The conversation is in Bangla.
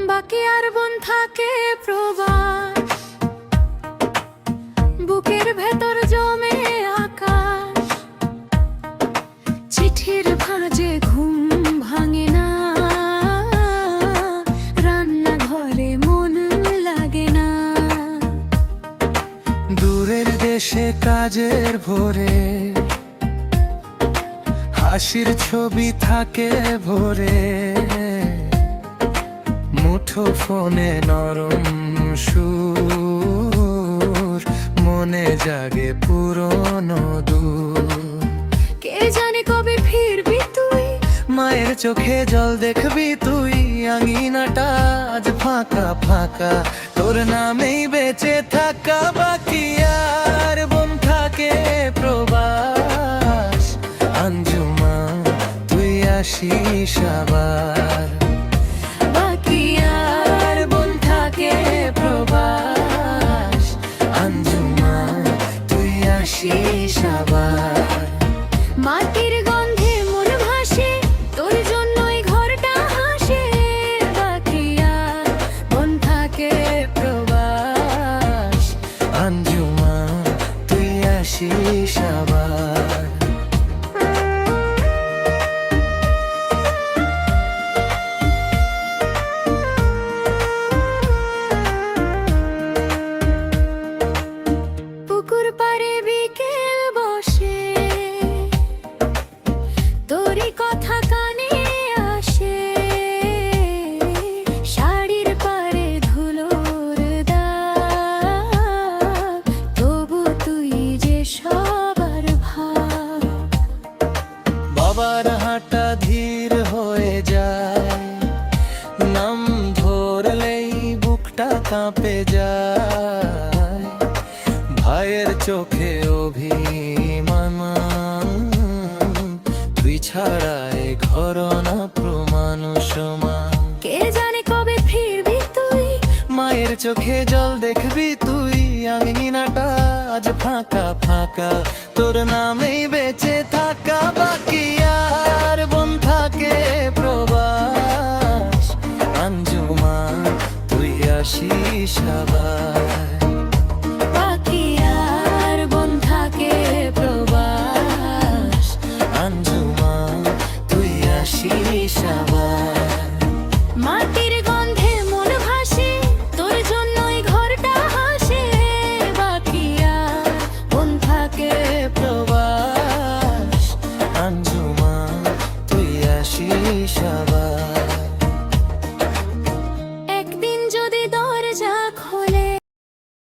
বাকি আর বোন থাকে প্রবাস, বুকের ভেতর জমে আকাশ। চিঠির ভাঁজে ঘুম ভাঙে না, রান্নাঘরে মন লাগে না। দূরের দেশে কাজের ভোরে হাসির ছবি থাকে ভোরে, মুঠো ফোনে নরম সুর, মনে জাগে পুরনো দূর। কে জানে কবে ফিরবি তুই, মায়ের চোখে জল দেখবি তুই, আঙিনাটা আজ ফাঁকা ফাঁকা, তোর নামেই বেঁচে থাকা। বাকি আর বোন থাকে প্রবাস, আঞ্জুমা তুই আসিস আবার। বাকি আর বোন থাকে প্রবাস, আঞ্জুমা তুই আসিস আবার। মাটির গন্ধে মন ভাসে, তোর জন্যই ঘরটা হাসে। বাকি আর বোন থাকে প্রবাস, আঞ্জুমা তুই আসিস আবার। পুকুর পাড়ে বিকেল বসে, তোরই কথা কানে আসে। শাড়ির পাড়ে ধুলোর দাগ, তবু তুই যে সবার ভাব। বাবার হাঁটা ধীর হয়ে যায়, নাম ধরলেই বুকটা কাঁপে যায়। ভাইয়ের চোখে অভিমান, তুই ছাড়াই ঘরনা প্রমাণ সমান। কে জানে কবে ফিরবি তুই, মায়ের চোখে জল দেখবি তুই, আঙিনাটা আজ ফাঁকা ফাঁকা, তোর নামেই বেঁচে থাকা। বাকি আর বোন থাকে প্রবাস, আঞ্জুমা তুই আসিস আবার।